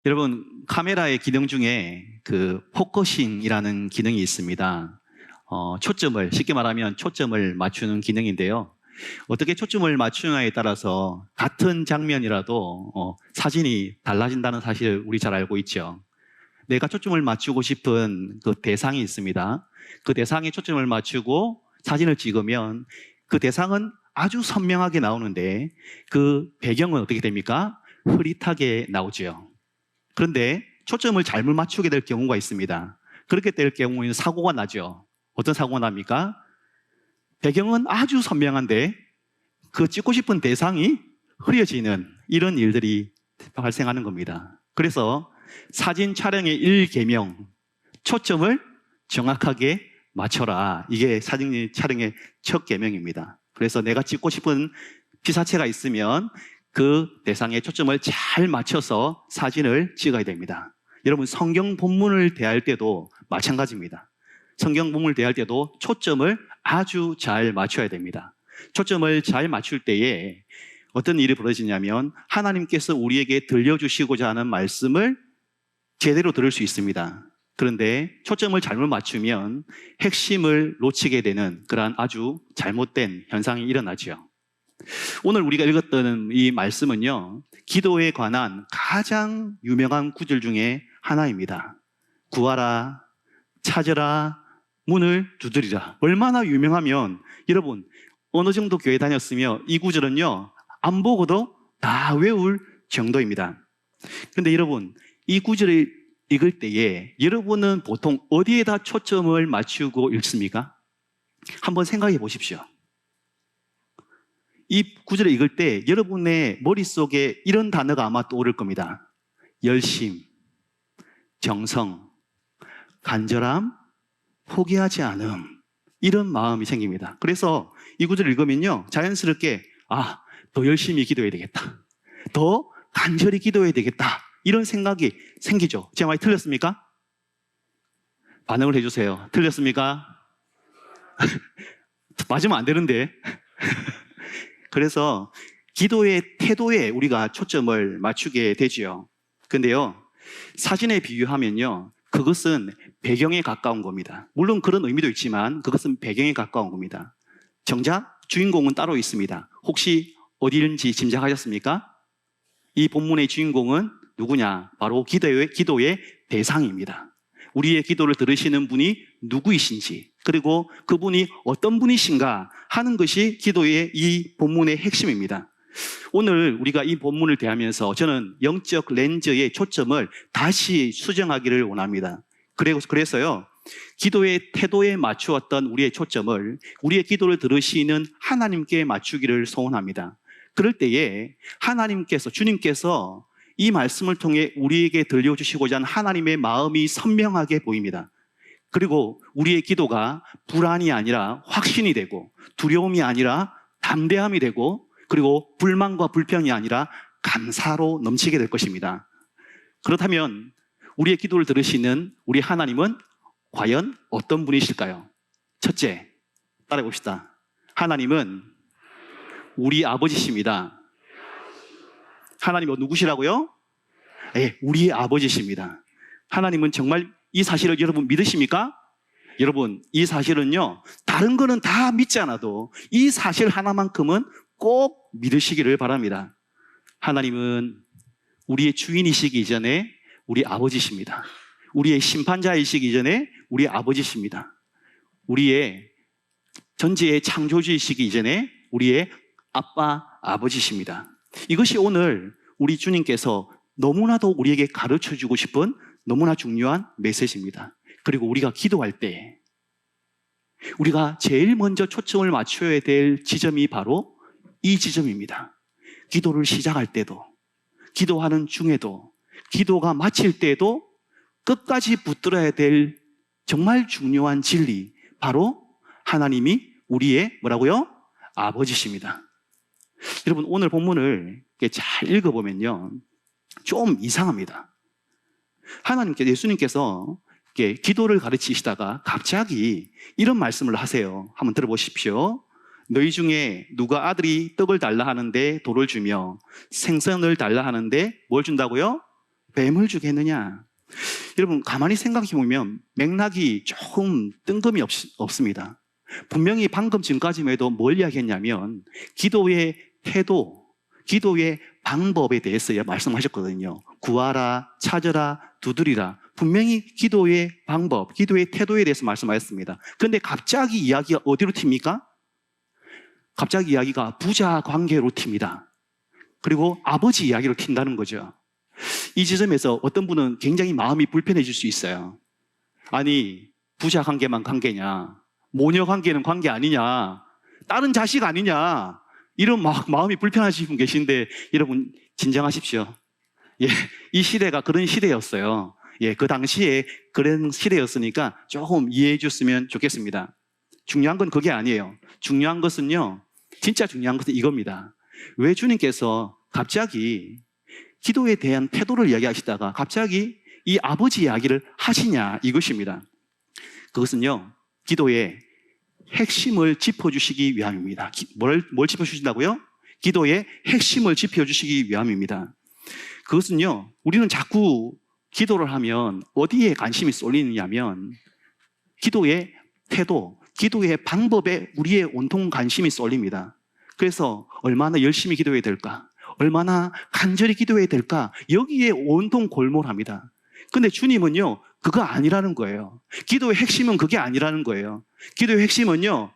여러분, 카메라의 기능 중에 그 포커싱이라는 기능이 있습니다. 쉽게 말하면 초점을 맞추는 기능인데요. 어떻게 초점을 맞추느냐에 따라서 같은 장면이라도 사진이 달라진다는 사실을 우리 잘 알고 있죠. 내가 초점을 맞추고 싶은 그 대상이 있습니다. 그 대상에 초점을 맞추고 사진을 찍으면 그 대상은 아주 선명하게 나오는데 그 배경은 어떻게 됩니까? 흐릿하게 나오죠. 그런데 초점을 잘못 맞추게 될 경우가 있습니다. 그렇게 될 경우에는 사고가 나죠. 어떤 사고가 납니까? 배경은 아주 선명한데 그 찍고 싶은 대상이 흐려지는 이런 일들이 발생하는 겁니다. 그래서 사진 촬영의 1계명, 초점을 정확하게 맞춰라. 이게 사진 촬영의 첫 계명입니다. 그래서 내가 찍고 싶은 피사체가 있으면 그 대상에 초점을 잘 맞춰서 사진을 찍어야 됩니다. 여러분, 성경 본문을 대할 때도 마찬가지입니다. 성경 본문을 대할 때도 초점을 아주 잘 맞춰야 됩니다. 초점을 잘 맞출 때에 어떤 일이 벌어지냐면 하나님께서 우리에게 들려주시고자 하는 말씀을 제대로 들을 수 있습니다. 그런데 초점을 잘못 맞추면 핵심을 놓치게 되는 그러한 아주 잘못된 현상이 일어나죠. 오늘 우리가 읽었던 이 말씀은요, 기도에 관한 가장 유명한 구절 중에 하나입니다. 구하라, 찾으라, 문을 두드리라. 얼마나 유명하면 여러분 어느 정도 교회 다녔으며 이 구절은요 안 보고도 다 외울 정도입니다. 그런데 여러분, 이 구절을 읽을 때에 여러분은 보통 어디에다 초점을 맞추고 읽습니까? 한번 생각해 보십시오. 이 구절을 읽을 때 여러분의 머릿속에 이런 단어가 아마 떠오를 겁니다. 열심, 정성, 간절함, 포기하지 않음, 이런 마음이 생깁니다. 그래서 이 구절을 읽으면요 자연스럽게 더 열심히 기도해야 되겠다, 더 간절히 기도해야 되겠다, 이런 생각이 생기죠. 제 말이 틀렸습니까? 반응을 해주세요. 틀렸습니까? 맞으면 안 되는데. 그래서 기도의 태도에 우리가 초점을 맞추게 되지요. 근데요, 사진에 비유하면요, 그것은 배경에 가까운 겁니다. 물론 그런 의미도 있지만 그것은 배경에 가까운 겁니다. 정작 주인공은 따로 있습니다. 혹시 어디인지 짐작하셨습니까? 이 본문의 주인공은 누구냐? 바로 기도의 대상입니다. 우리의 기도를 들으시는 분이 누구이신지, 그리고 그분이 어떤 분이신가 하는 것이 기도의 이 본문의 핵심입니다. 오늘 우리가 이 본문을 대하면서 저는 영적 렌즈의 초점을 다시 수정하기를 원합니다. 그래서요, 기도의 태도에 맞추었던 우리의 초점을 우리의 기도를 들으시는 하나님께 맞추기를 소원합니다. 그럴 때에 주님께서 이 말씀을 통해 우리에게 들려주시고자 하는 하나님의 마음이 선명하게 보입니다. 그리고 우리의 기도가 불안이 아니라 확신이 되고, 두려움이 아니라 담대함이 되고, 그리고 불만과 불평이 아니라 감사로 넘치게 될 것입니다. 그렇다면 우리의 기도를 들으시는 우리 하나님은 과연 어떤 분이실까요? 첫째, 따라해 봅시다. 하나님은 우리 아버지십니다. 하나님은 누구시라고요? 우리의 아버지십니다. 하나님은 정말 이 사실을 여러분 믿으십니까? 여러분, 이 사실은요, 다른 거는 다 믿지 않아도 이 사실 하나만큼은 꼭 믿으시기를 바랍니다. 하나님은 우리의 주인이시기 이전에 우리 아버지십니다. 우리의 심판자이시기 이전에 우리 아버지십니다. 우리의 전지의 창조주이시기 이전에 우리의 아버지십니다. 이것이 오늘 우리 주님께서 너무나도 우리에게 가르쳐주고 싶은 너무나 중요한 메시지입니다. 그리고 우리가 기도할 때 우리가 제일 먼저 초점을 맞춰야 될 지점이 바로 이 지점입니다. 기도를 시작할 때도, 기도하는 중에도, 기도가 마칠 때도 끝까지 붙들어야 될 정말 중요한 진리, 바로 하나님이 우리의 뭐라고요? 아버지십니다. 여러분, 오늘 본문을 잘 읽어보면요, 좀 이상합니다. 예수님께서 기도를 가르치시다가 갑자기 이런 말씀을 하세요. 한번 들어보십시오. 너희 중에 누가 아들이 떡을 달라 하는데 돌을 주며 생선을 달라 하는데 뭘 준다고요? 뱀을 주겠느냐? 여러분 가만히 생각해 보면 맥락이 조금 뜬금이 없습니다. 분명히 방금 지금까지만 해도 뭘 이야기했냐면 기도의 태도, 기도의 방법에 대해서 말씀하셨거든요. 구하라, 찾으라, 두드리라. 분명히 기도의 방법, 기도의 태도에 대해서 말씀하셨습니다. 그런데 갑자기 이야기가 어디로 튑니까? 갑자기 이야기가 부자 관계로 튑니다. 그리고 아버지 이야기로 튄다는 거죠. 이 지점에서 어떤 분은 굉장히 마음이 불편해질 수 있어요. 아니, 부자 관계만 관계냐? 모녀 관계는 관계 아니냐? 다른 자식 아니냐? 이런 마음이 불편하신 분 계신데 여러분 진정하십시오. 예, 이 시대가 그런 시대였어요. 예, 그 당시에 그런 시대였으니까 조금 이해해 줬으면 좋겠습니다. 중요한 건 그게 아니에요. 중요한 것은요, 진짜 중요한 것은 이겁니다. 왜 주님께서 갑자기 기도에 대한 태도를 이야기하시다가 갑자기 이 아버지 이야기를 하시냐 이것입니다. 그것은요, 기도의 핵심을 짚어주시기 위함입니다. 뭘 짚어주신다고요? 기도의 핵심을 짚어주시기 위함입니다. 그것은요, 우리는 자꾸 기도를 하면 어디에 관심이 쏠리느냐면 기도의 태도, 기도의 방법에 우리의 온통 관심이 쏠립니다. 그래서 얼마나 열심히 기도해야 될까? 얼마나 간절히 기도해야 될까? 여기에 온통 골몰합니다. 근데 주님은요, 그거 아니라는 거예요. 기도의 핵심은 그게 아니라는 거예요. 기도의 핵심은요,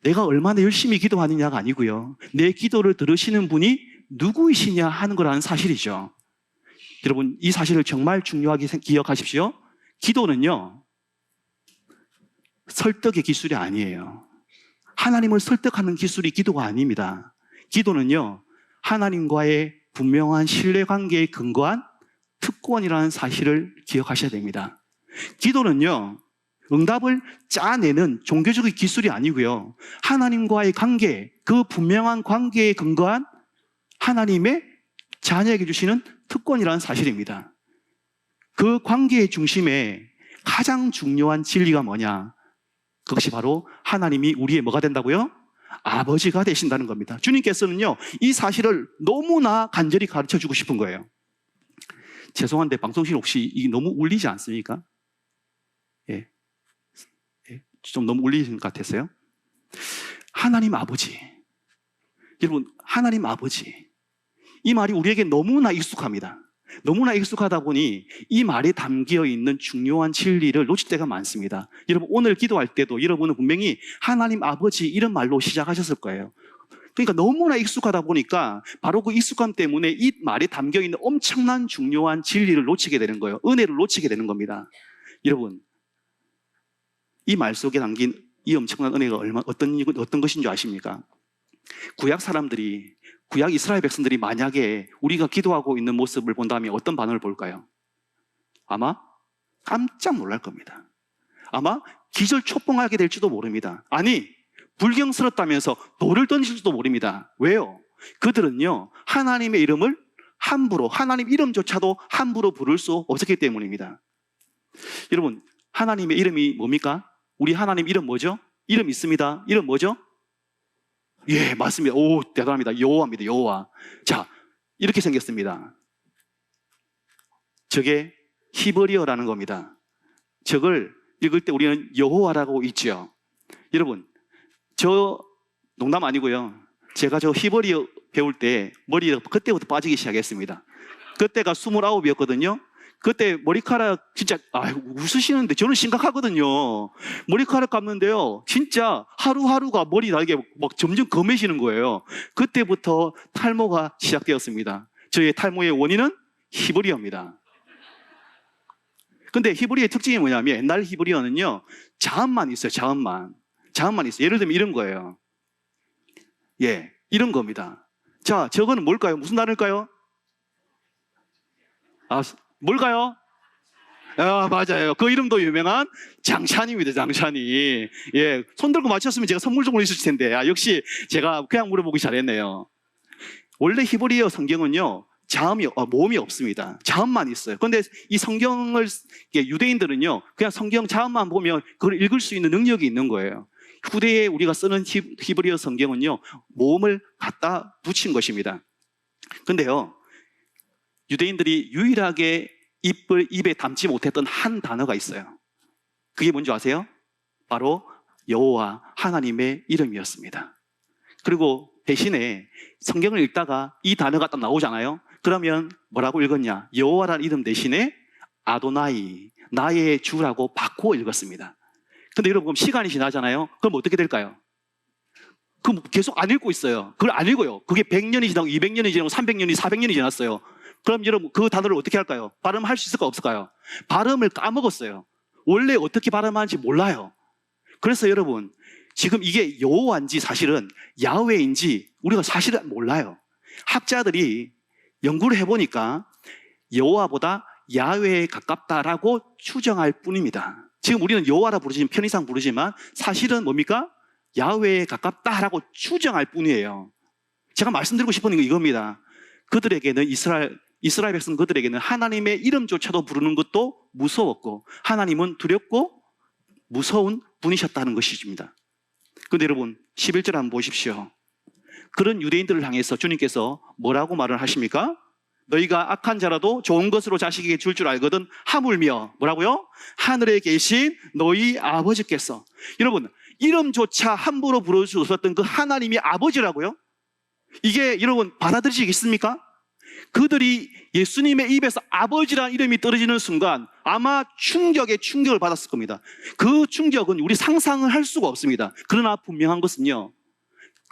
내가 얼마나 열심히 기도하느냐가 아니고요, 내 기도를 들으시는 분이 누구이시냐 하는 거라는 사실이죠. 여러분, 이 사실을 정말 중요하게 기억하십시오. 기도는요, 설득의 기술이 아니에요. 하나님을 설득하는 기술이 기도가 아닙니다. 기도는요, 하나님과의 분명한 신뢰관계에 근거한 특권이라는 사실을 기억하셔야 됩니다. 기도는요, 응답을 짜내는 종교적인 기술이 아니고요, 하나님과의 관계, 그 분명한 관계에 근거한 하나님의 자녀에게 주시는 특권이라는 사실입니다. 그 관계의 중심에 가장 중요한 진리가 뭐냐? 그것이 바로 하나님이 우리의 뭐가 된다고요? 아버지가 되신다는 겁니다. 주님께서는요, 이 사실을 너무나 간절히 가르쳐 주고 싶은 거예요. 죄송한데 방송실 혹시 이게 너무 울리지 않습니까? 예. 좀 너무 울리는 것 같았어요. 하나님 아버지. 여러분, 하나님 아버지. 이 말이 우리에게 너무나 익숙합니다. 너무나 익숙하다 보니 이 말에 담겨 있는 중요한 진리를 놓칠 때가 많습니다. 여러분, 오늘 기도할 때도 여러분은 분명히 하나님 아버지 이런 말로 시작하셨을 거예요. 그러니까 너무나 익숙하다 보니까 바로 그 익숙함 때문에 이 말에 담겨 있는 엄청난 중요한 진리를 놓치게 되는 거예요. 은혜를 놓치게 되는 겁니다. 여러분, 이 말 속에 담긴 이 엄청난 은혜가 어떤 것인 줄 아십니까? 구약 사람들이, 구약 이스라엘 백성들이 만약에 우리가 기도하고 있는 모습을 본다면 어떤 반응을 볼까요? 아마 깜짝 놀랄 겁니다. 아마 기절초봉하게 될지도 모릅니다. 아니, 불경스럽다면서 돌을 던질지도 모릅니다. 왜요? 그들은요, 하나님의 이름을 함부로, 하나님 이름조차도 함부로 부를 수 없었기 때문입니다. 여러분, 하나님의 이름이 뭡니까? 우리 하나님 이름 뭐죠? 이름 있습니다. 이름 뭐죠? 예, 맞습니다. 오, 대단합니다. 여호와입니다. 여호와. 자, 이렇게 생겼습니다. 저게 히브리어라는 겁니다. 저걸 읽을 때 우리는 여호와라고 읽죠. 여러분, 저 농담 아니고요, 제가 저 히브리어 배울 때 머리가 그때부터 빠지기 시작했습니다. 그때가 29이었거든요. 그때 머리카락 진짜 웃으시는데 저는 심각하거든요. 머리카락 감는데요, 진짜 하루하루가 머리 날개 막 점점 검해지는 거예요. 그때부터 탈모가 시작되었습니다. 저의 탈모의 원인은 히브리어입니다. 근데 히브리어의 특징이 뭐냐면 옛날 히브리어는요, 자음만 있어요. 자음만 있어요. 예를 들면 이런 거예요. 예, 이런 겁니다. 자, 저거는 뭘까요? 무슨 단어일까요? 뭘까요? 맞아요. 그 이름도 유명한 장찬입니다. 장찬이. 예, 손 들고 맞췄으면 제가 선물 좀 보내주실 텐데, 역시 제가 그냥 물어보기 잘했네요. 원래 히브리어 성경은요, 모음이 없습니다. 자음만 있어요. 그런데 이 성경을, 유대인들은요, 그냥 성경 자음만 보면 그걸 읽을 수 있는 능력이 있는 거예요. 후대에 우리가 쓰는 히브리어 성경은요, 모음을 갖다 붙인 것입니다. 근데요, 유대인들이 유일하게 입에 담지 못했던 한 단어가 있어요. 그게 뭔지 아세요? 바로 여호와 하나님의 이름이었습니다. 그리고 대신에 성경을 읽다가 이 단어가 딱 나오잖아요. 그러면 뭐라고 읽었냐? 여호와라는 이름 대신에 아도나이, 나의 주라고 바꾸어 읽었습니다. 근데 여러분, 그럼 시간이 지나잖아요. 그럼 어떻게 될까요? 그럼 계속 안 읽고 있어요. 그걸 안 읽어요. 그게 100년이 지나고 200년이 지나고 300년이 400년이 지났어요. 그럼 여러분, 그 단어를 어떻게 할까요? 발음할 수 있을까 없을까요? 발음을 까먹었어요. 원래 어떻게 발음하는지 몰라요. 그래서 여러분, 지금 이게 여호와인지 사실은 야훼인지 우리가 사실은 몰라요. 학자들이 연구를 해보니까 여호와보다 야훼에 가깝다라고 추정할 뿐입니다. 지금 우리는 여호와라 부르지만, 편의상 부르지만 사실은 뭡니까? 야훼에 가깝다라고 추정할 뿐이에요. 제가 말씀드리고 싶은 건 이겁니다. 그들에게는 이스라엘 백성 그들에게는 하나님의 이름조차도 부르는 것도 무서웠고 하나님은 두렵고 무서운 분이셨다는 것입니다. 그런데 여러분 11절 한번 보십시오. 그런 유대인들을 향해서 주님께서 뭐라고 말을 하십니까? 너희가 악한 자라도 좋은 것으로 자식에게 줄 줄 알거든 하물며 뭐라고요? 하늘에 계신 너희 아버지께서. 여러분, 이름조차 함부로 부를 수 없었던 그 하나님이 아버지라고요? 이게 여러분 받아들이시겠습니까? 그들이 예수님의 입에서 아버지라는 이름이 떨어지는 순간 아마 충격을 받았을 겁니다. 그 충격은 우리 상상을 할 수가 없습니다. 그러나 분명한 것은요,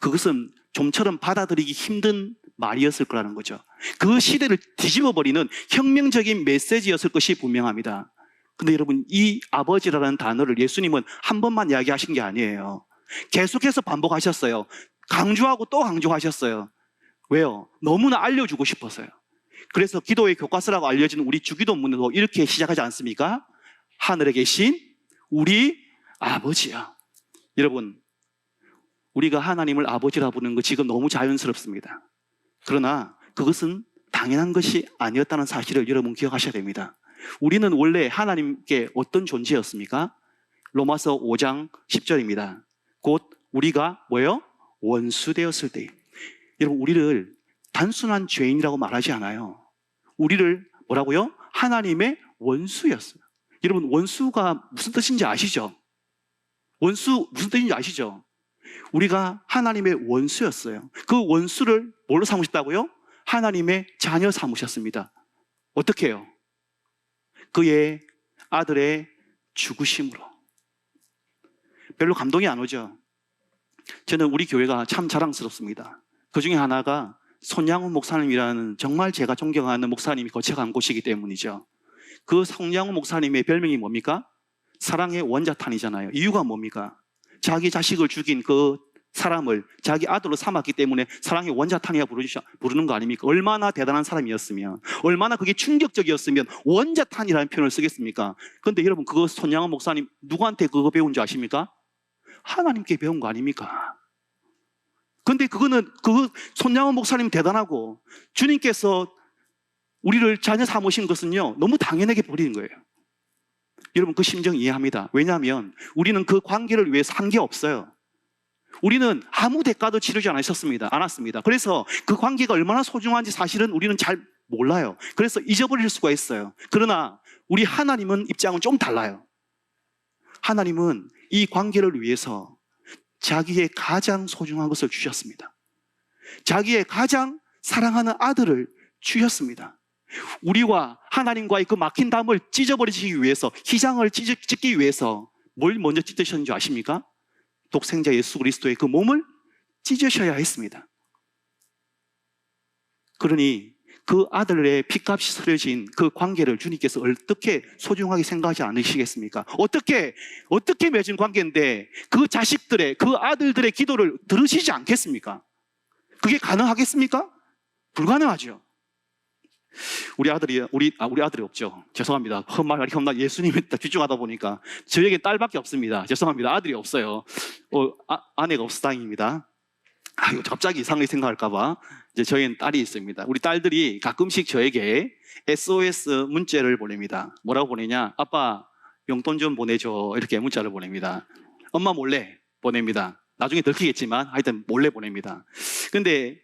그것은 좀처럼 받아들이기 힘든 말이었을 거라는 거죠. 그 시대를 뒤집어버리는 혁명적인 메시지였을 것이 분명합니다. 근데 여러분, 이 아버지라는 단어를 예수님은 한 번만 이야기하신 게 아니에요. 계속해서 반복하셨어요. 강조하고 또 강조하셨어요. 왜요? 너무나 알려주고 싶어서요. 그래서 기도의 교과서라고 알려진 우리 주기도문도 이렇게 시작하지 않습니까? 하늘에 계신 우리 아버지야. 여러분, 우리가 하나님을 아버지라 부르는 거 지금 너무 자연스럽습니다. 그러나 그것은 당연한 것이 아니었다는 사실을 여러분 기억하셔야 됩니다. 우리는 원래 하나님께 어떤 존재였습니까? 로마서 5장 10절입니다. 곧 우리가 뭐예요? 원수되었을 때. 여러분, 우리를 단순한 죄인이라고 말하지 않아요. 우리를 뭐라고요? 하나님의 원수였어요. 여러분, 원수가 무슨 뜻인지 아시죠? 원수 무슨 뜻인지 아시죠? 우리가 하나님의 원수였어요. 그 원수를 뭘로 삼으셨다고요? 하나님의 자녀 삼으셨습니다. 어떻게 해요? 그의 아들의 죽으심으로. 별로 감동이 안 오죠? 저는 우리 교회가 참 자랑스럽습니다. 그 중에 하나가 손양훈 목사님이라는 정말 제가 존경하는 목사님이 거쳐간 곳이기 때문이죠. 그 손양훈 목사님의 별명이 뭡니까? 사랑의 원자탄이잖아요. 이유가 뭡니까? 자기 자식을 죽인 그 사람을 자기 아들로 삼았기 때문에 사랑의 원자탄이라고 부르는 거 아닙니까? 얼마나 대단한 사람이었으면, 얼마나 그게 충격적이었으면 원자탄이라는 표현을 쓰겠습니까? 그런데 여러분, 그거 손양훈 목사님 누구한테 그거 배운 줄 아십니까? 하나님께 배운 거 아닙니까? 근데 손양훈 목사님 대단하고 주님께서 우리를 자녀 삼으신 것은요, 너무 당연하게 버리는 거예요. 여러분, 그 심정 이해합니다. 왜냐하면 우리는 그 관계를 위해서 한 게 없어요. 우리는 아무 대가도 치르지 않았습니다. 그래서 그 관계가 얼마나 소중한지 사실은 우리는 잘 몰라요. 그래서 잊어버릴 수가 있어요. 그러나 우리 하나님은 입장은 좀 달라요. 하나님은 이 관계를 위해서 자기의 가장 소중한 것을 주셨습니다. 자기의 가장 사랑하는 아들을 주셨습니다. 우리와 하나님과의 그 막힌 담을 찢어버리기 위해서, 희장을 찢기 위해서 뭘 먼저 찢으셨는지 아십니까? 독생자 예수 그리스도의 그 몸을 찢으셔야 했습니다. 그러니 그 아들의 피값이 서려진 그 관계를 주님께서 어떻게 소중하게 생각하지 않으시겠습니까? 어떻게 맺은 관계인데 그 자식들의, 그 아들들의 기도를 들으시지 않겠습니까? 그게 가능하겠습니까? 불가능하죠. 우리 아들이 없죠. 죄송합니다. 험말 예수님에 집중하다 보니까 저에게 딸밖에 없습니다. 죄송합니다. 아들이 없어요. 아내가 없어 다행입니다. 갑자기 이상하게 생각할까봐. 이제 저희는 딸이 있습니다. 우리 딸들이 가끔씩 저에게 SOS 문자를 보냅니다. 뭐라고 보내냐? 아빠 용돈 좀 보내줘. 이렇게 문자를 보냅니다. 엄마 몰래 보냅니다. 나중에 들키겠지만 하여튼 몰래 보냅니다. 근데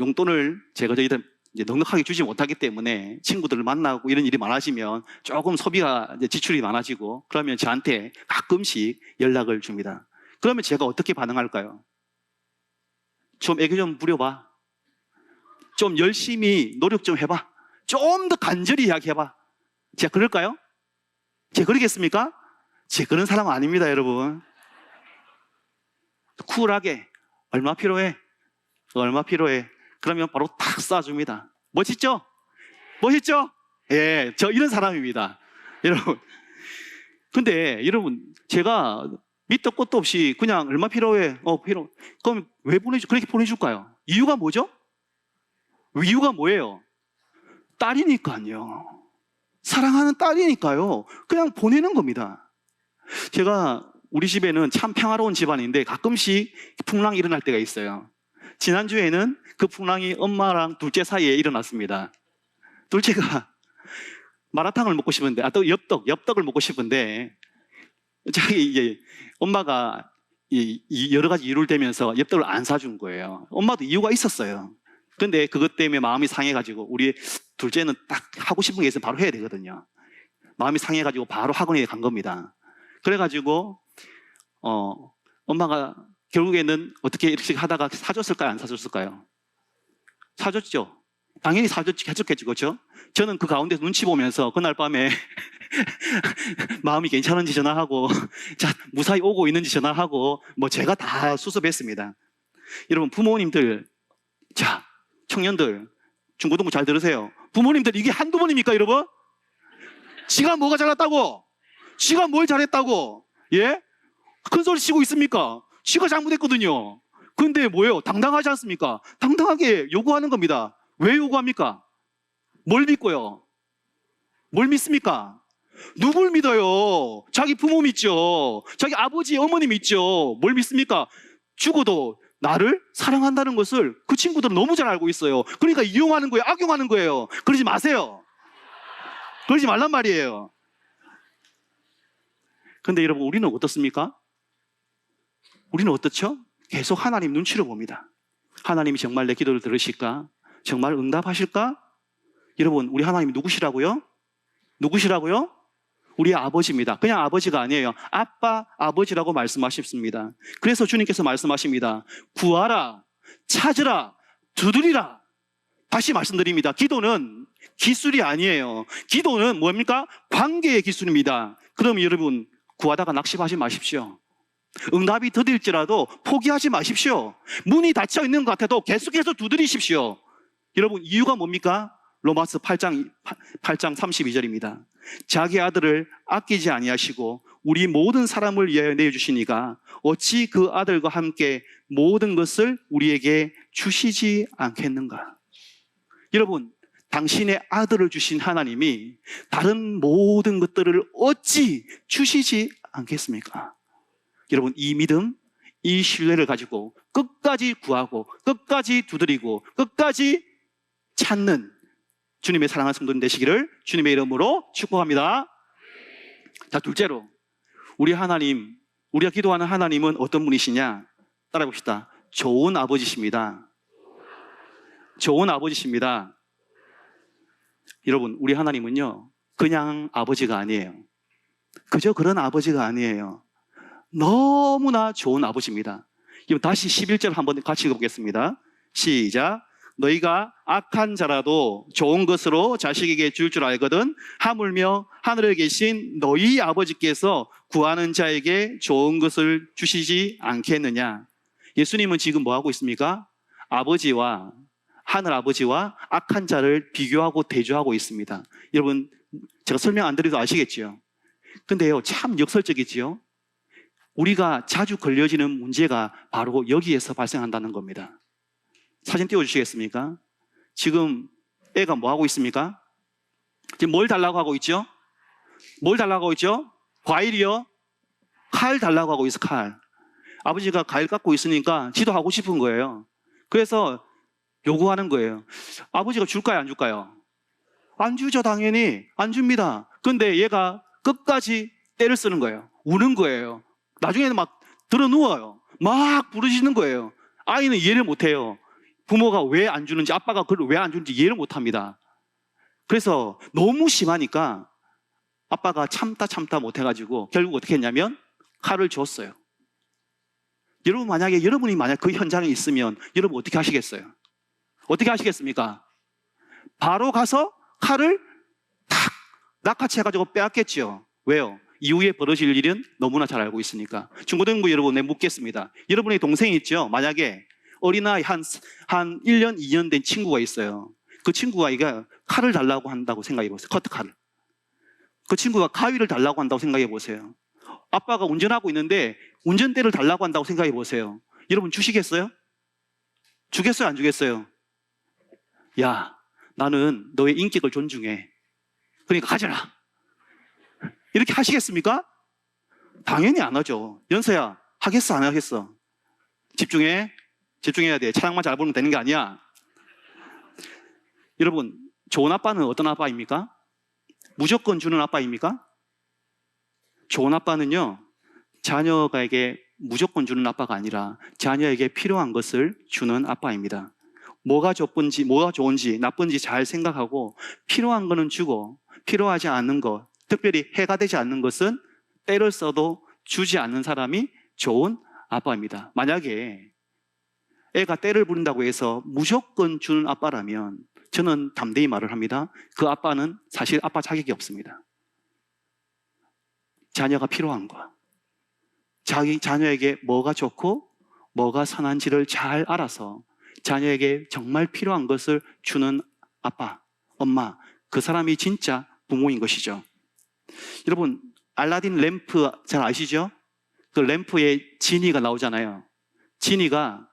용돈을 제가 저희들 이제 넉넉하게 주지 못하기 때문에 친구들을 만나고 이런 일이 많아지면 조금 소비가 이제 지출이 많아지고 그러면 저한테 가끔씩 연락을 줍니다. 그러면 제가 어떻게 반응할까요? 좀 애교 좀 부려봐. 좀 열심히 노력 좀 해봐. 좀 더 간절히 이야기해봐. 제가 그럴까요? 제가 그러겠습니까? 제가 그런 사람은 아닙니다, 여러분. 쿨하게 얼마 필요해? 얼마 필요해? 그러면 바로 탁 쏴줍니다. 멋있죠? 멋있죠? 예, 저 이런 사람입니다. 여러분. 근데 여러분, 제가 밑도 끝도 없이 그냥 얼마 필요해? 필요. 그럼 왜 그렇게 보내줄까요? 이유가 뭐죠? 이유가 뭐예요? 딸이니까요. 사랑하는 딸이니까요. 그냥 보내는 겁니다. 제가 우리 집에는 참 평화로운 집안인데 가끔씩 풍랑이 일어날 때가 있어요. 지난주에는 그 풍랑이 엄마랑 둘째 사이에 일어났습니다. 둘째가 마라탕을 먹고 싶은데, 또 엽떡을 먹고 싶은데, 자기 이제 엄마가 여러 가지 이유를 대면서 엽떡을 안 사준 거예요. 엄마도 이유가 있었어요. 근데 그것 때문에 마음이 상해가지고 우리 둘째는 딱 하고 싶은 게 있으면 바로 해야 되거든요. 마음이 상해가지고 바로 학원에 간 겁니다. 그래가지고 엄마가 결국에는 어떻게 이렇게 하다가 사줬을까요? 안 사줬을까요? 사줬죠. 당연히 사줬겠죠, 그렇죠? 저는 그 가운데서 눈치 보면서 그날 밤에 마음이 괜찮은지 전화하고 자 무사히 오고 있는지 전화하고 뭐 제가 다 수습했습니다. 여러분 부모님들, 자 청년들, 중고등부 잘 들으세요. 부모님들 이게 한두 번입니까, 여러분? 지가 뭐가 잘났다고? 지가 뭘 잘했다고? 예? 큰 소리 치고 있습니까? 지가 잘못했거든요. 근데 뭐예요? 당당하지 않습니까? 당당하게 요구하는 겁니다. 왜 요구합니까? 뭘 믿고요? 뭘 믿습니까? 누굴 믿어요? 자기 부모 믿죠. 자기 아버지, 어머니 믿죠. 뭘 믿습니까? 죽어도 나를 사랑한다는 것을 그 친구들은 너무 잘 알고 있어요. 그러니까 이용하는 거예요, 악용하는 거예요. 그러지 마세요. 그러지 말란 말이에요. 근데 여러분, 우리는 어떻습니까? 우리는 어떻죠? 계속 하나님 눈치를 봅니다. 하나님이 정말 내 기도를 들으실까? 정말 응답하실까? 여러분, 우리 하나님이 누구시라고요? 누구시라고요? 우리 아버지입니다. 그냥 아버지가 아니에요. 아빠, 아버지라고 말씀하십니다. 그래서 주님께서 말씀하십니다. 구하라, 찾으라, 두드리라. 다시 말씀드립니다. 기도는 기술이 아니에요. 기도는 뭡니까? 관계의 기술입니다. 그럼 여러분, 구하다가 낙심하지 마십시오. 응답이 더딜지라도 포기하지 마십시오. 문이 닫혀 있는 것 같아도 계속해서 두드리십시오. 여러분, 이유가 뭡니까? 로마서 8장 32절입니다. 자기 아들을 아끼지 아니하시고 우리 모든 사람을 위하여 내어주시니가 어찌 그 아들과 함께 모든 것을 우리에게 주시지 않겠는가? 여러분, 당신의 아들을 주신 하나님이 다른 모든 것들을 어찌 주시지 않겠습니까? 여러분, 이 믿음, 이 신뢰를 가지고 끝까지 구하고 끝까지 두드리고 끝까지 찾는 주님의 사랑하는 성도님 되시기를 주님의 이름으로 축복합니다. 자, 둘째로 우리 하나님, 우리가 기도하는 하나님은 어떤 분이시냐? 따라해 봅시다. 좋은 아버지십니다. 좋은 아버지십니다. 여러분, 우리 하나님은요, 그냥 아버지가 아니에요. 그저 그런 아버지가 아니에요. 너무나 좋은 아버지입니다. 다시 11절 한번 같이 읽어보겠습니다. 시작. 너희가 악한 자라도 좋은 것으로 자식에게 줄 줄 알거든 하물며 하늘에 계신 너희 아버지께서 구하는 자에게 좋은 것을 주시지 않겠느냐. 예수님은 지금 뭐 하고 있습니까? 아버지와 하늘 아버지와 악한 자를 비교하고 대조하고 있습니다. 여러분, 제가 설명 안 드려도 아시겠죠? 근데요, 참 역설적이지요. 우리가 자주 걸려지는 문제가 바로 여기에서 발생한다는 겁니다. 사진 띄워주시겠습니까? 지금 애가 뭐 하고 있습니까? 지금 뭘 달라고 하고 있죠? 뭘 달라고 하고 있죠? 과일이요? 칼 달라고 하고 있어, 칼. 아버지가 과일 갖고 있으니까 지도 하고 싶은 거예요. 그래서 요구하는 거예요. 아버지가 줄까요, 안 줄까요? 안 주죠, 당연히. 안 줍니다. 근데 얘가 끝까지 때를 쓰는 거예요. 우는 거예요. 나중에는 막 들어 누워요. 막 부르짖는 거예요. 아이는 이해를 못 해요. 부모가 왜 안 주는지, 아빠가 그걸 왜 안 주는지 이해를 못 합니다. 그래서 너무 심하니까 아빠가 참다 못 해가지고 결국 어떻게 했냐면 칼을 줬어요. 여러분이 만약 그 현장에 있으면 여러분 어떻게 하시겠어요? 어떻게 하시겠습니까? 바로 가서 칼을 탁 낚아채가지고 빼앗겠죠. 왜요? 이후에 벌어질 일은 너무나 잘 알고 있으니까. 중고등부 여러분, 내가 묻겠습니다. 여러분의 동생이 있죠? 만약에 어린아이 한 1년, 2년 된 친구가 있어요. 그 친구가 이가 칼을 달라고 한다고 생각해 보세요. 커트칼을. 그 친구가 가위를 달라고 한다고 생각해 보세요. 아빠가 운전하고 있는데 운전대를 달라고 한다고 생각해 보세요. 여러분 주시겠어요? 주겠어요? 안 주겠어요? 야, 나는 너의 인격을 존중해. 그러니까 가져라. 이렇게 하시겠습니까? 당연히 안 하죠. 연서야, 하겠어? 안 하겠어? 집중해. 집중해야 돼. 차량만 잘 보면 되는 게 아니야. 여러분, 좋은 아빠는 어떤 아빠입니까? 무조건 주는 아빠입니까? 좋은 아빠는요, 자녀에게 무조건 주는 아빠가 아니라 자녀에게 필요한 것을 주는 아빠입니다. 뭐가 좋은지 나쁜지 잘 생각하고 필요한 거는 주고 필요하지 않은 것, 특별히 해가 되지 않는 것은 때를 써도 주지 않는 사람이 좋은 아빠입니다. 만약에 애가 때를 부린다고 해서 무조건 주는 아빠라면 저는 담대히 말을 합니다. 그 아빠는 사실 아빠 자격이 없습니다. 자녀가 필요한 거, 자기 자녀에게 뭐가 좋고 뭐가 선한지를 잘 알아서 자녀에게 정말 필요한 것을 주는 아빠, 엄마, 그 사람이 진짜 부모인 것이죠. 여러분, 알라딘 램프 잘 아시죠? 그 램프에 지니가 나오잖아요. 지니가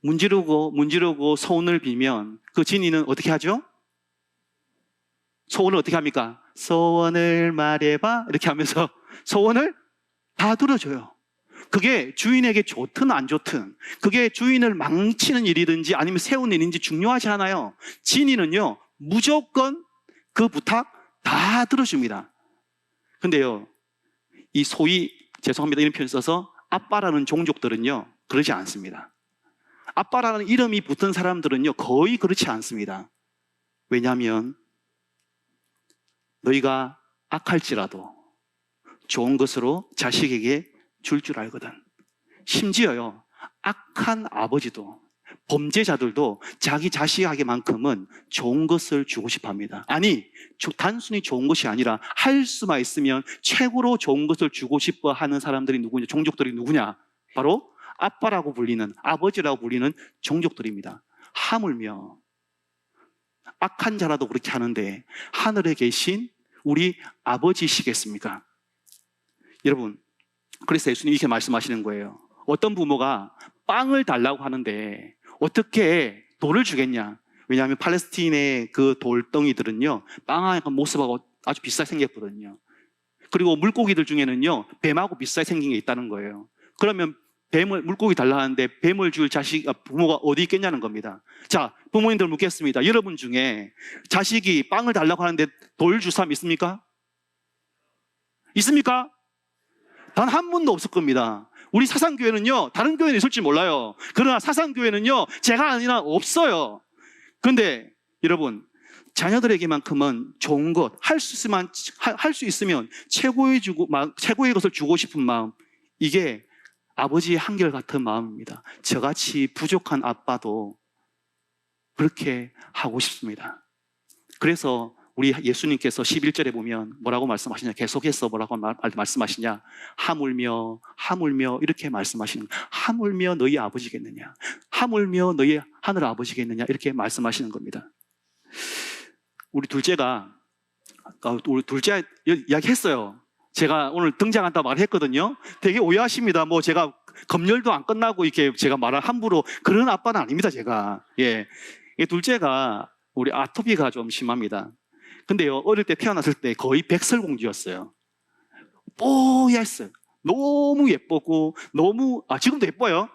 문지르고 소원을 빌면 그 지니는 어떻게 하죠? 소원을 어떻게 합니까? 소원을 말해봐 이렇게 하면서 소원을 다 들어줘요. 그게 주인에게 좋든 안 좋든, 그게 주인을 망치는 일이든지 아니면 세운 일인지 중요하지 않아요. 지니는요, 무조건 그 부탁 다 들어줍니다. 근데요, 이 소위, 죄송합니다 이런 표현 써서, 아빠라는 종족들은요 그러지 않습니다. 아빠라는 이름이 붙은 사람들은요 거의 그렇지 않습니다. 왜냐하면 너희가 악할지라도 좋은 것으로 자식에게 줄 줄 알거든. 심지어요, 악한 아버지도, 범죄자들도 자기 자식에게만큼은 좋은 것을 주고 싶어 합니다. 아니, 단순히 좋은 것이 아니라 할 수만 있으면 최고로 좋은 것을 주고 싶어 하는 사람들이 누구냐, 종족들이 누구냐? 바로 아빠라고 불리는, 아버지라고 불리는 종족들입니다. 하물며 악한 자라도 그렇게 하는데 하늘에 계신 우리 아버지시겠습니까? 여러분, 그래서 예수님이 이렇게 말씀하시는 거예요. 어떤 부모가 빵을 달라고 하는데 어떻게 돌을 주겠냐? 왜냐하면 팔레스틴의 그 돌덩이들은요 빵의 모습하고 아주 비슷하게 생겼거든요. 그리고 물고기들 중에는요 뱀하고 비슷하게 생긴 게 있다는 거예요. 그러면 물고기 달라 하는데 뱀을 줄 부모가 어디 있겠냐는 겁니다. 자, 부모님들 묻겠습니다. 여러분 중에 자식이 빵을 달라고 하는데 돌 줄 사람 있습니까? 있습니까? 단 한 분도 없을 겁니다. 우리 사상교회는요, 다른 교회는 있을지 몰라요. 그러나 사상교회는요, 제가 아니라 없어요. 그런데 여러분, 자녀들에게만큼은 좋은 것, 할 수 있으면 최고의 것을 주고 싶은 마음, 이게 아버지의 한결같은 마음입니다. 저같이 부족한 아빠도 그렇게 하고 싶습니다. 그래서 우리 예수님께서 11절에 보면 뭐라고 말씀하시냐, 계속해서 뭐라고 말씀하시냐, 하물며 이렇게 말씀하시는 거예요. 하물며 너희 아버지겠느냐, 하물며 너희 하늘 아버지겠느냐, 이렇게 말씀하시는 겁니다. 우리 둘째 이야기했어요. 제가 오늘 등장한다 말했거든요. 되게 오해하십니다. 뭐 제가 검열도 안 끝나고 이렇게 제가 말을 함부로, 그런 아빠는 아닙니다, 제가. 예. 둘째가 우리 아토피가 좀 심합니다. 근데요, 어릴 때 태어났을 때 거의 백설공주였어요. 뽀얗어요. 너무 예뻤고, 지금도 예뻐요.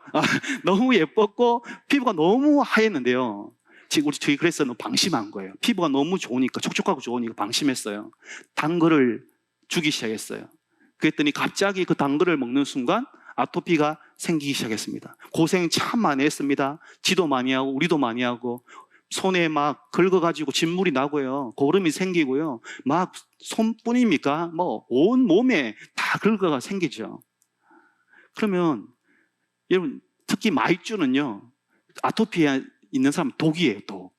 너무 예뻤고, 피부가 너무 하였는데요. 지금 저희 그래서 너무 방심한 거예요. 피부가 너무 좋으니까, 촉촉하고 좋으니까 방심했어요. 단 거를 주기 시작했어요. 그랬더니 갑자기 그 단 거를 먹는 순간 아토피가 생기기 시작했습니다. 고생 참 많이 했습니다. 지도 많이 하고 우리도 많이 하고 손에 막 긁어가지고 진물이 나고요. 고름이 생기고요. 막 손뿐입니까? 뭐 온 몸에 다 긁어가 생기죠. 그러면 여러분 특히 마이쮸는요. 아토피에 있는 사람 독이에요. 독.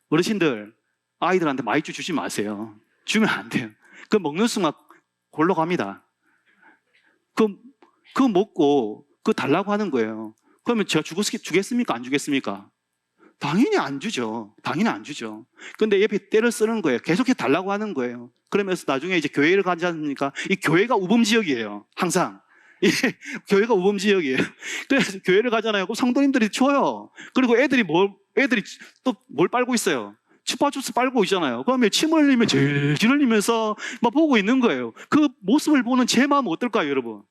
어르신들 아이들한테 마이쮸 주지 마세요. 주면 안 돼요. 그 먹는 순간 골로 갑니다. 그거 먹고 그거 달라고 하는 거예요. 그러면 제가 주겠습니까? 안 주겠습니까? 당연히 안 주죠. 당연히 안 주죠. 근데 옆에 때를 쓰는 거예요. 계속해 달라고 하는 거예요. 그러면서 나중에 이제 교회를 가지 않습니까? 이 교회가 우범지역이에요. 항상. 교회가 우범지역이에요. 그래서 교회를 가잖아요. 그럼 성도님들이 줘요. 그리고 애들이 또 뭘 빨고 있어요? 추파주스 빨고 있잖아요. 그러면 침 흘리면 질질 흘리면서 막 보고 있는 거예요. 그 모습을 보는 제 마음은 어떨까요, 여러분?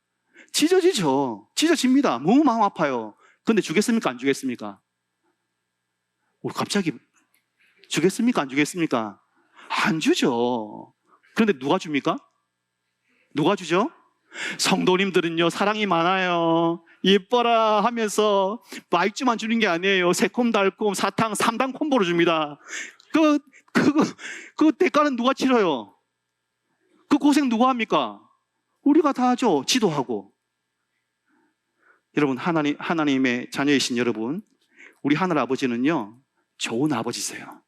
찢어지죠. 찢어집니다. 너무 마음 아파요. 근데 주겠습니까? 안 주겠습니까? 갑자기 주겠습니까? 안 주겠습니까? 안 주죠. 그런데 누가 줍니까? 누가 주죠? 성도님들은요, 사랑이 많아요. 예뻐라 하면서 마이쮸만 주는 게 아니에요. 새콤달콤 사탕 3단 콤보로 줍니다. 그 대가는 누가 치러요? 그 고생 누가 합니까? 우리가 다 하죠. 지도하고. 여러분, 하나님의 자녀이신 여러분, 우리 하늘 아버지는요, 좋은 아버지세요.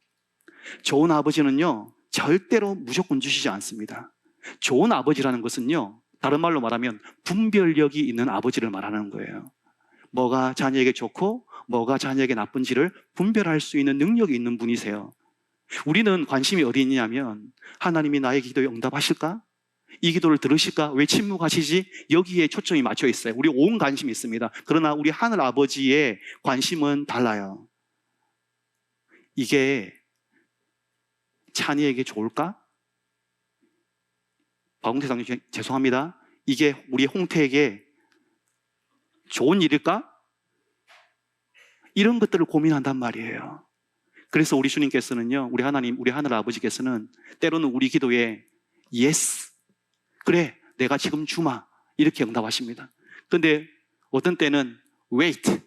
좋은 아버지는요, 절대로 무조건 주시지 않습니다. 좋은 아버지라는 것은요, 다른 말로 말하면 분별력이 있는 아버지를 말하는 거예요. 뭐가 자녀에게 좋고 뭐가 자녀에게 나쁜지를 분별할 수 있는 능력이 있는 분이세요. 우리는 관심이 어디 있냐면 하나님이 나의 기도에 응답하실까? 이 기도를 들으실까? 왜 침묵하시지? 여기에 초점이 맞춰 있어요. 우리 온 관심이 있습니다. 그러나 우리 하늘 아버지의 관심은 달라요. 이게 찬이에게 좋을까? 박웅태 장님 죄송합니다. 이게 우리 홍태에게 좋은 일일까? 이런 것들을 고민한단 말이에요. 그래서 우리 주님께서는요, 우리 하나님, 우리 하늘 아버지께서는 때로는 우리 기도에 yes, 그래, 내가 지금 주마, 이렇게 응답하십니다. 근데 어떤 때는 wait,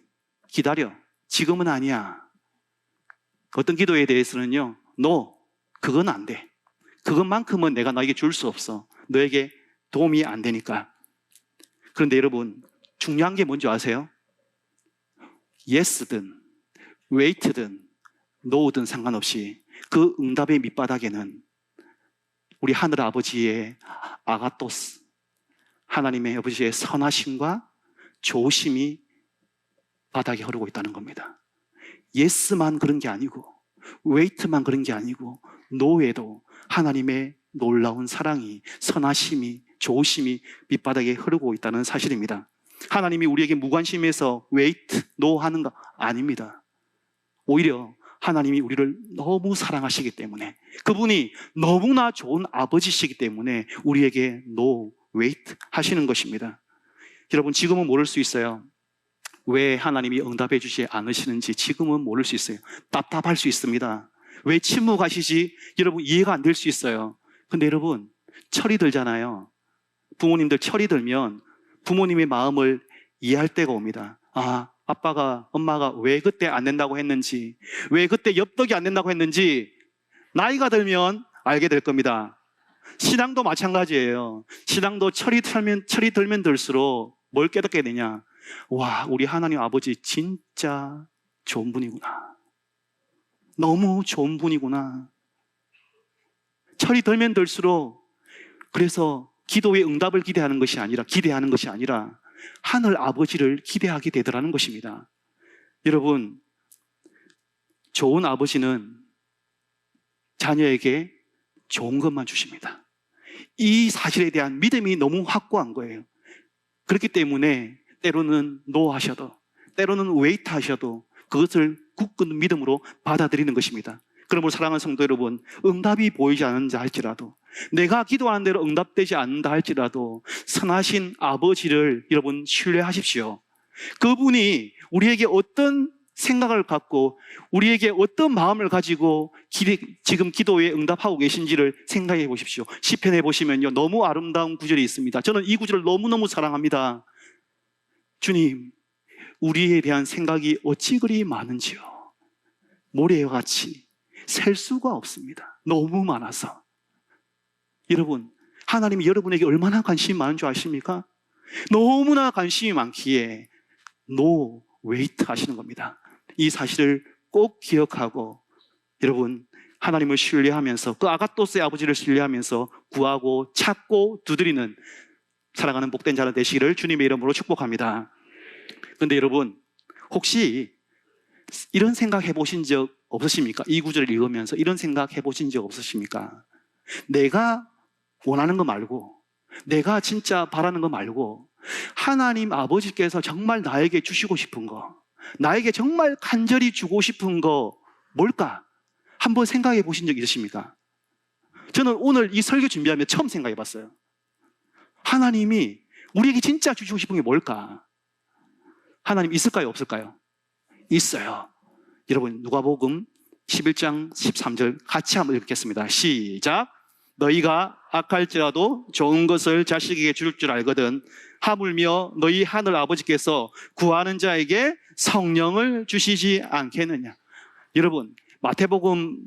기다려, 지금은 아니야. 어떤 기도에 대해서는요, no, 그건 안 돼. 그것만큼은 내가 너에게 줄 수 없어. 너에게 도움이 안 되니까. 그런데 여러분, 중요한 게 뭔지 아세요? yes든 wait든 no든 상관없이 그 응답의 밑바닥에는 우리 하늘 아버지의 아가토스, 하나님의 아버지의 선하심과 조심이 바닥에 흐르고 있다는 겁니다. yes만 그런 게 아니고 wait만 그런 게 아니고 no에도 하나님의 놀라운 사랑이, 선하심이, 조심이 밑바닥에 흐르고 있다는 사실입니다. 하나님이 우리에게 무관심해서 wait, no 하는 거 아닙니다. 오히려 하나님이 우리를 너무 사랑하시기 때문에, 그분이 너무나 좋은 아버지시기 때문에 우리에게 no, wait 하시는 것입니다. 여러분, 지금은 모를 수 있어요. 왜 하나님이 응답해 주지 않으시는지 지금은 모를 수 있어요. 답답할 수 있습니다. 왜 침묵하시지? 여러분, 이해가 안 될 수 있어요. 근데 여러분, 철이 들잖아요. 부모님들 철이 들면 부모님의 마음을 이해할 때가 옵니다. 아, 아빠가, 엄마가 왜 그때 안 된다고 했는지, 왜 그때 엽떡이 안 된다고 했는지 나이가 들면 알게 될 겁니다. 신앙도 마찬가지예요. 신앙도 철이 들면 들수록 뭘 깨닫게 되냐? 와, 우리 하나님 아버지 진짜 좋은 분이구나. 너무 좋은 분이구나. 철이 들면 들수록, 그래서 기도의 응답을 기대하는 것이 아니라 하늘 아버지를 기대하게 되더라는 것입니다. 여러분, 좋은 아버지는 자녀에게 좋은 것만 주십니다. 이 사실에 대한 믿음이 너무 확고한 거예요. 그렇기 때문에 때로는 no 하셔도, 때로는 wait 하셔도 그것을 굳건 믿음으로 받아들이는 것입니다. 그러므로 사랑하는 성도 여러분, 응답이 보이지 않는다 할지라도, 내가 기도하는 대로 응답되지 않는다 할지라도 선하신 아버지를 여러분 신뢰하십시오. 그분이 우리에게 어떤 생각을 갖고 우리에게 어떤 마음을 가지고 지금 기도에 응답하고 계신지를 생각해 보십시오. 시편에 보시면요, 너무 아름다운 구절이 있습니다. 저는 이 구절을 너무너무 사랑합니다. 주님, 우리에 대한 생각이 어찌 그리 많은지요. 모래와 같이 셀 수가 없습니다. 너무 많아서. 여러분, 하나님이 여러분에게 얼마나 관심이 많은 줄 아십니까? 너무나 관심이 많기에 no wait 하시는 겁니다. 이 사실을 꼭 기억하고 여러분, 하나님을 신뢰하면서 그 아가토스의 아버지를 신뢰하면서 구하고 찾고 두드리는 사랑하는 복된 자는 되시기를 주님의 이름으로 축복합니다. 그런데 여러분, 혹시 이런 생각 해보신 적 없으십니까? 이 구절을 읽으면서 이런 생각 해보신 적 없으십니까? 내가 원하는 거 말고, 내가 진짜 바라는 거 말고 하나님 아버지께서 정말 나에게 주시고 싶은 거, 나에게 정말 간절히 주고 싶은 거 뭘까? 한번 생각해 보신 적 있으십니까? 저는 오늘 이 설교 준비하며 처음 생각해 봤어요. 하나님이 우리에게 진짜 주시고 싶은 게 뭘까? 하나님 있을까요? 없을까요? 있어요. 여러분, 누가복음 11장 13절 같이 한번 읽겠습니다. 시작. 너희가 악할지라도 좋은 것을 자식에게 줄 줄 알거든 하물며 너희 하늘 아버지께서 구하는 자에게 성령을 주시지 않겠느냐. 여러분, 마태복음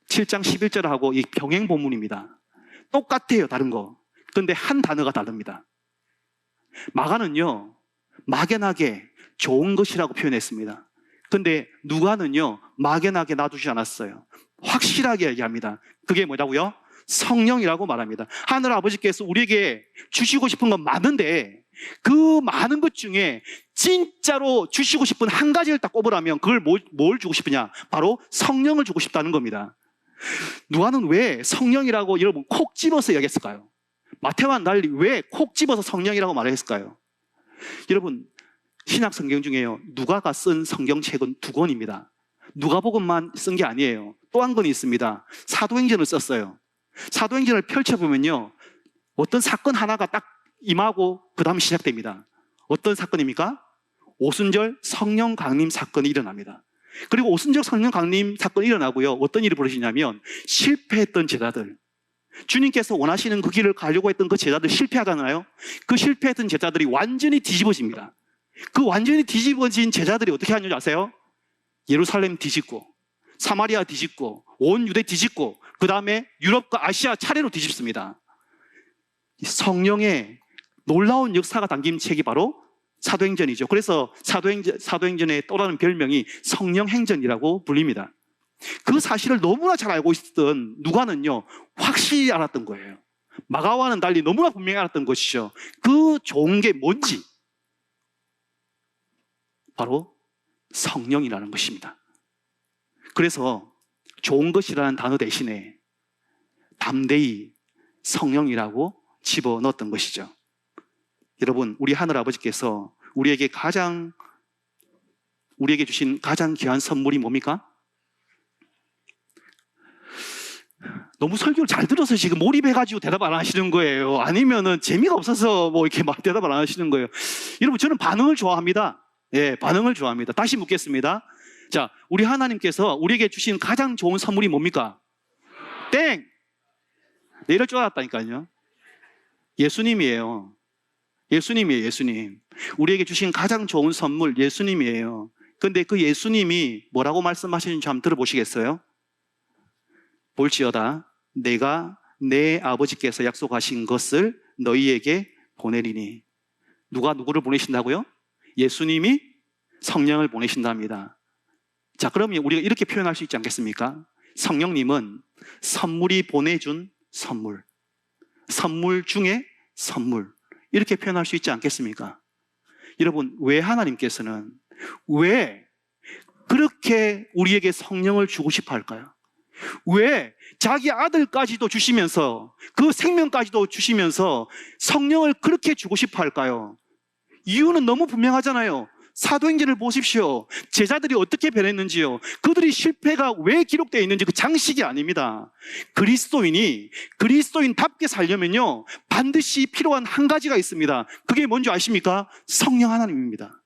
7장 11절하고 이 병행 본문입니다. 똑같아요, 다른 거. 그런데 한 단어가 다릅니다. 마가는요, 막연하게 좋은 것이라고 표현했습니다. 그런데 누가는요, 막연하게 놔두지 않았어요. 확실하게 얘기합니다. 그게 뭐라고요? 성령이라고 말합니다. 하늘 아버지께서 우리에게 주시고 싶은 건 많은데 그 많은 것 중에 진짜로 주시고 싶은 한 가지를 딱 꼽으라면 그걸 뭘 주고 싶으냐? 바로 성령을 주고 싶다는 겁니다. 누가는 왜 성령이라고 여러분 콕 집어서 얘기했을까요? 마태와는 달리 왜 콕 집어서 성령이라고 말했을까요? 여러분, 신약 성경 중에요, 누가가 쓴 성경책은 2권입니다. 누가복음만 쓴 게 아니에요. 또 한 권이 있습니다. 사도행전을 썼어요. 사도행전을 펼쳐보면요, 어떤 사건 하나가 딱 임하고 그 다음 시작됩니다. 어떤 사건입니까? 오순절 성령 강림 사건이 일어납니다. 그리고 오순절 성령 강림 사건이 일어나고요, 어떤 일이 벌어지냐면 실패했던 제자들, 주님께서 원하시는 그 길을 가려고 했던 그 제자들 실패하잖아요. 그 실패했던 제자들이 완전히 뒤집어집니다. 그 완전히 뒤집어진 제자들이 어떻게 하는지 아세요? 예루살렘 뒤집고 사마리아 뒤집고 온 유대 뒤집고 그 다음에 유럽과 아시아 차례로 뒤집습니다. 성령의 놀라운 역사가 담긴 책이 바로 사도행전이죠. 그래서 사도행전의 또 다른 별명이 성령행전이라고 불립니다. 그 사실을 너무나 잘 알고 있었던 누가는요, 확실히 알았던 거예요. 마가와는 달리 너무나 분명히 알았던 것이죠. 그 좋은 게 뭔지, 바로 성령이라는 것입니다. 그래서 좋은 것이라는 단어 대신에 담대히 성령이라고 집어넣었던 것이죠. 여러분, 우리 하늘 아버지께서 우리에게 주신 가장 귀한 선물이 뭡니까? 너무 설교를 잘 들어서 지금 몰입해가지고 대답 안 하시는 거예요? 아니면은 재미가 없어서 뭐 이렇게 막 대답을 안 하시는 거예요? 여러분, 저는 반응을 좋아합니다. 예, 반응을 좋아합니다. 다시 묻겠습니다. 자, 우리 하나님께서 우리에게 주신 가장 좋은 선물이 뭡니까? 땡! 네, 이럴 줄 알았다니까요. 예수님이에요. 예수님이에요, 예수님. 우리에게 주신 가장 좋은 선물, 예수님이에요. 근데 그 예수님이 뭐라고 말씀하시는지 한번 들어보시겠어요? 볼지어다 내가 내 아버지께서 약속하신 것을 너희에게 보내리니. 누가 누구를 보내신다고요? 예수님이 성령을 보내신답니다. 자, 그러면 우리가 이렇게 표현할 수 있지 않겠습니까? 성령님은 선물이 보내준 선물, 선물 중에 선물, 이렇게 표현할 수 있지 않겠습니까? 여러분, 왜 하나님께서는 왜 그렇게 우리에게 성령을 주고 싶어 할까요? 왜 자기 아들까지도 주시면서 그 생명까지도 주시면서 성령을 그렇게 주고 싶어 할까요? 이유는 너무 분명하잖아요. 사도행전을 보십시오. 제자들이 어떻게 변했는지요. 그들이 실패가 왜 기록되어 있는지 그 장식이 아닙니다. 그리스도인답게 살려면요, 반드시 필요한 한 가지가 있습니다. 그게 뭔지 아십니까? 성령 하나님입니다.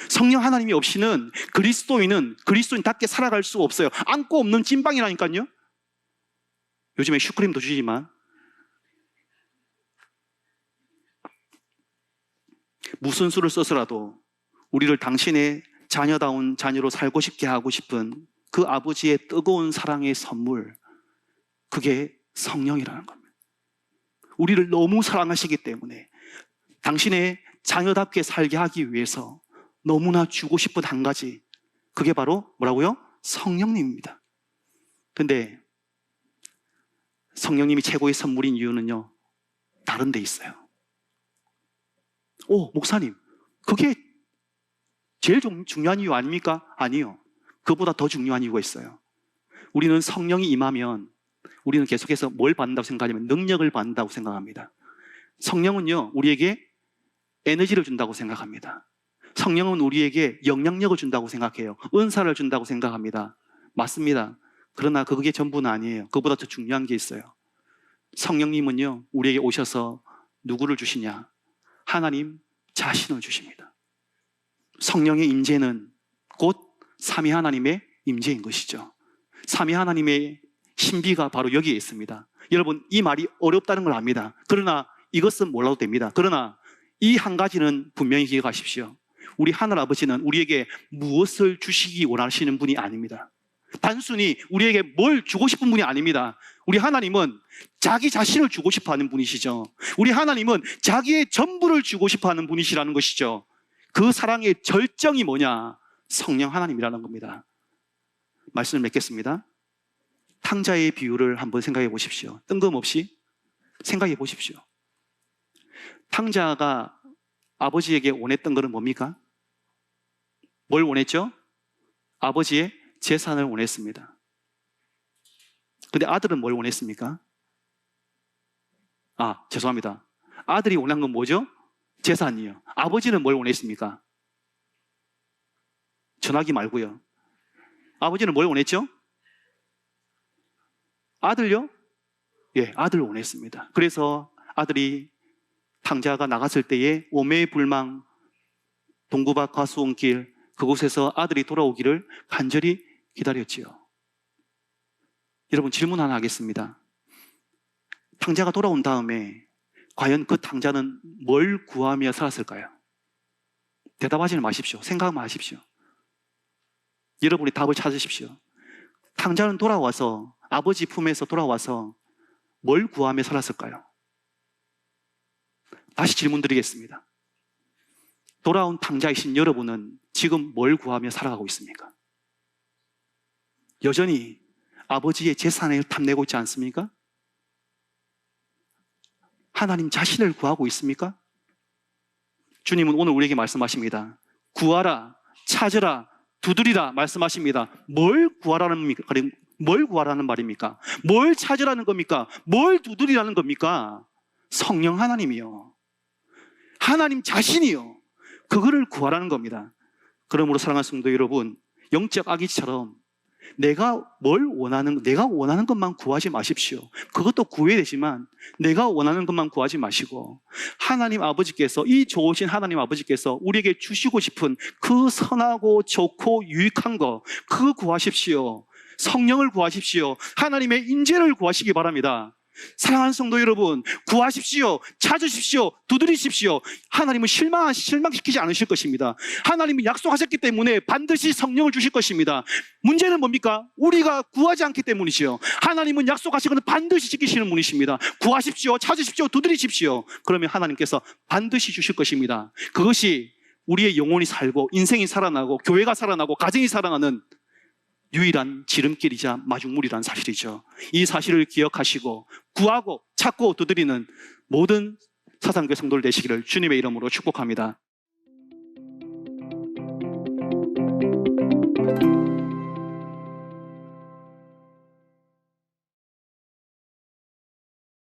성령 하나님이 없이는 그리스도인답게 살아갈 수가 없어요. 안고 없는 찐빵이라니까요. 요즘에 슈크림도 주지만 무슨 수를 써서라도 우리를 당신의 자녀다운 자녀로 살고 싶게 하고 싶은 그 아버지의 뜨거운 사랑의 선물, 그게 성령이라는 겁니다. 우리를 너무 사랑하시기 때문에 당신의 자녀답게 살게 하기 위해서 너무나 주고 싶은 한 가지, 그게 바로 뭐라고요? 성령님입니다. 근데 성령님이 최고의 선물인 이유는요, 다른 데 있어요. 목사님, 그게 제일 중요한 이유 아닙니까? 아니요. 그보다 더 중요한 이유가 있어요. 우리는 성령이 임하면 우리는 계속해서 뭘 받는다고 생각하냐면 능력을 받는다고 생각합니다. 성령은요, 우리에게 에너지를 준다고 생각합니다. 성령은 우리에게 영향력을 준다고 생각해요. 은사를 준다고 생각합니다. 맞습니다. 그러나 그게 전부는 아니에요. 그보다 더 중요한 게 있어요. 성령님은요, 우리에게 오셔서 누구를 주시냐? 하나님 자신을 주십니다. 성령의 임재는 곧 삼위 하나님의 임재인 것이죠. 삼위 하나님의 신비가 바로 여기에 있습니다. 여러분, 이 말이 어렵다는 걸 압니다. 그러나 이것은 몰라도 됩니다. 그러나 이 한 가지는 분명히 기억하십시오. 우리 하늘 아버지는 우리에게 무엇을 주시기 원하시는 분이 아닙니다. 단순히 우리에게 뭘 주고 싶은 분이 아닙니다. 우리 하나님은 자기 자신을 주고 싶어 하는 분이시죠. 우리 하나님은 자기의 전부를 주고 싶어 하는 분이시라는 것이죠. 그 사랑의 절정이 뭐냐? 성령 하나님이라는 겁니다. 말씀을 맺겠습니다. 탕자의 비유를 한번 생각해 보십시오. 뜬금없이 생각해 보십시오. 탕자가 아버지에게 원했던 것은 뭡니까? 뭘 원했죠? 아버지의 재산을 원했습니다. 근데 아들은 뭘 원했습니까? 죄송합니다. 아들이 원한 건 뭐죠? 재산이요. 아버지는 뭘 원했습니까? 전화기 말고요. 아버지는 뭘 원했죠? 아들요? 예, 아들을 원했습니다. 그래서 아들이 탕자가 나갔을 때에 오매불망 동구밭 과수원길 그곳에서 아들이 돌아오기를 간절히 기다렸지요. 여러분, 질문 하나 하겠습니다. 탕자가 돌아온 다음에 과연 그 탕자는 뭘 구하며 살았을까요? 대답하지 마십시오. 생각만 하십시오. 여러분이 답을 찾으십시오. 탕자는 돌아와서, 아버지 품에서 돌아와서 뭘 구하며 살았을까요? 다시 질문 드리겠습니다. 돌아온 탕자이신 여러분은 지금 뭘 구하며 살아가고 있습니까? 여전히 아버지의 재산을 탐내고 있지 않습니까? 하나님 자신을 구하고 있습니까? 주님은 오늘 우리에게 말씀하십니다. 구하라, 찾으라, 두드리라 말씀하십니다. 뭘 구하라는 말입니까? 뭘 찾으라는 겁니까? 뭘 두드리라는 겁니까? 성령 하나님이요. 하나님 자신이요. 그거를 구하라는 겁니다. 그러므로 사랑하는 성도 여러분, 영적 아기처럼 내가 원하는 것만 구하지 마십시오. 그것도 구해야 되지만 내가 원하는 것만 구하지 마시고 하나님 아버지께서, 이 좋으신 하나님 아버지께서 우리에게 주시고 싶은 그 선하고 좋고 유익한 거, 그거 구하십시오. 성령을 구하십시오. 하나님의 인재를 구하시기 바랍니다. 사랑하는 성도 여러분, 구하십시오. 찾으십시오. 두드리십시오. 하나님은 실망시키지 않으실 것입니다. 하나님은 약속하셨기 때문에 반드시 성령을 주실 것입니다. 문제는 뭡니까? 우리가 구하지 않기 때문이지요. 하나님은 약속하신 것은 반드시 지키시는 분이십니다. 구하십시오. 찾으십시오. 두드리십시오. 그러면 하나님께서 반드시 주실 것입니다. 그것이 우리의 영혼이 살고 인생이 살아나고 교회가 살아나고 가정이 살아나는 유일한 지름길이자 마중물이라는 사실이죠. 이 사실을 기억하시고 구하고 찾고 두드리는 모든 사상교회 성도들 되시기를 주님의 이름으로 축복합니다.